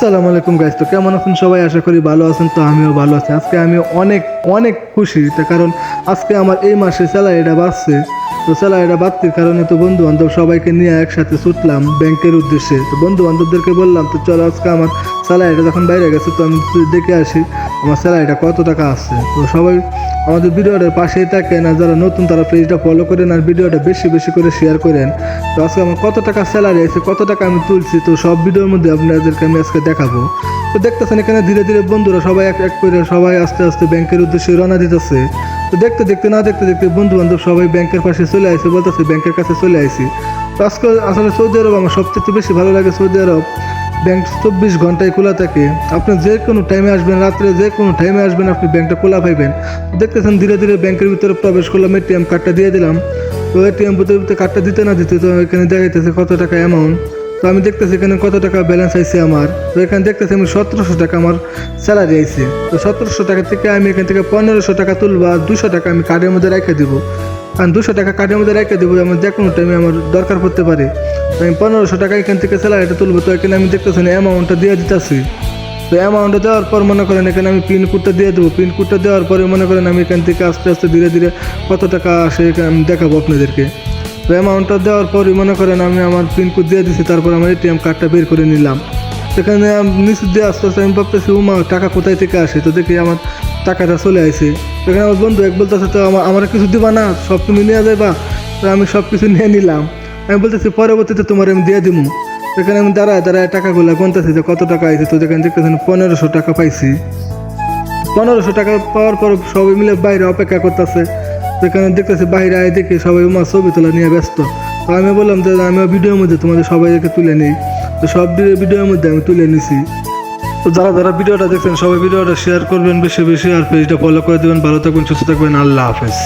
আসসালামু আলাইকুম গাইস, তো কেমন আছেন সবাই? আশা করি ভালো আছেন। তো আমিও ভালো আছি। আজকে আমি অনেক অনেক খুশি, তার কারণ আজকে আমার এই মাসে স্যালারিটা বাড়ছে। তো স্যালারিটা বাড়তির কারণে তো বন্ধু বান্ধব সবাইকে নিয়ে একসাথে ছুটলাম ব্যাংকের উদ্দেশ্যে। তো বন্ধু বান্ধবদেরকে বললাম, তো চলো আজকে আমার স্যালারিটা যখন বাইরে গেছে তো আমি দেখে আসি আমার স্যালারিটা কত টাকা আসছে। তো সবাই আমাদের ভিডিওটার পাশেই থাকেন, আর যারা নতুন তারা পেজটা ফলো করেন আর ভিডিওটা বেশি বেশি করে শেয়ার করেন। তো আজকে আমার কত টাকা স্যালারি আছে, কত টাকা আমি তুলছি, তো সব ভিডিওর মধ্যে আপনাদেরকে আমি আজকে দেখাবো। তো দেখতেছেন এখানে ধীরে ধীরে বন্ধুরা সবাই এক এক করে সবাই আস্তে আস্তে ব্যাংকের উদ্দেশ্যে রওনা দিতেছে। তো দেখতে দেখতে না দেখতে দেখতে বন্ধু বান্ধব সবাই ব্যাংকের পাশে চলে আসে, বলতেছে ব্যাংকের কাছে চলে আসি। তো আজকে আসলে সৌদি আরব আমার সবচেয়ে বেশি ভালো লাগে। সৌদি আরব ব্যাংক 24 ঘন্টায় খোলা থাকে। আপনি যে কোনো টাইমে আসবেন, রাত্রে যে কোনো টাইমে আসবেন, আপনি ব্যাংকটা খোলা পাইবেন। দেখতেছেন ধীরে ধীরে ব্যাংকের ভিতরে প্রবেশ করলাম, এটিএম কার্ডটা দিয়ে দিলাম। তো এটিএম ভিতরে কার্ডটা দিতে না দিতে তো এখানে দেখাইতেছে কত টাকা অ্যামাউন্ট। তো আমি দেখতেছি এখানে কত টাকা ব্যালেন্স আইছে আমার। তো এখানে দেখতেছি আমি 1700 টাকা আমার স্যালারি আইছে। তো 1700 টাকা থেকে আমি এখান থেকে 1500 টাকা তুলবো, আর 200 টাকা আমি কার্ডের মধ্যে রেখে দেবো। কারণ 200 টাকা কার্ডের মধ্যে রেখে দেবো, আমার যে কোনো টাইমে আমার দরকার পড়তে পারে। তো আমি 1500 টাকা এখান থেকে স্যালারিটা তুলবো। তো এখানে আমি দেখতেছি অ্যামাউন্টটা দিয়ে দিতেছি। তো অ্যামাউন্টটা দেওয়ার পর মনে করেন এখানে আমি পিন কোডটা দিয়ে দেবো। পিন কোডটা দেওয়ার পরে মনে করেন আমি এখান থেকে আস্তে আস্তে ধীরে ধীরে কত টাকা আসে আমি দেখাবো আপনাদেরকে। তো অ্যামাউন্টটা দেওয়ার পরই মনে করেন আমি আমার পিন কোড দিয়ে দিচ্ছি, তারপর আমার এটিএম কার্ডটা বের করে নিলাম। সেখানে নিচে দিয়ে আস্তে আস্তে আমি ভাবতেছি উমা টাকা কোথায় থেকে আসে। তো দেখি আমার টাকাটা চলে আসে। সেখানে আমার বন্ধু এক বলতেছে, তো আমার কিছু দিবা না, সব তুমি নিয়ে যাইবা। তো আমি সব কিছু নিয়ে নিলাম। আমি বলতেছি পরবর্তীতে তোমার আমি দিয়ে দিব। সেখানে আমি দাঁড়ায় দাঁড়ায় টাকাগুলো গুনতেছি যে কত টাকা আইছে। তো যেখানে দেখতেছেন 1500 টাকা পাইছি। 1500 টাকা পাওয়ার পর সবাই মিলে বাইরে অপেক্ষা করতেছে। সেখানে দেখতেছি বাইরে আয় দেখি সবাই আমার ছবি তোলা নিয়ে ব্যস্ত। তো আমি বললাম যে আমিও ভিডিওর মধ্যে তোমাদের সবাইকে তুলে নিই। তো সব ভিডিওর মধ্যে আমি তুলে নিছি। তো যারা যারা ভিডিওটা দেখছেন সবাই ভিডিওটা শেয়ার করবেন বেশি বেশি, আর পেজটা ফলো করে দেবেন। ভালো থাকবেন, সুস্থ থাকবেন, আল্লাহ হাফেজ।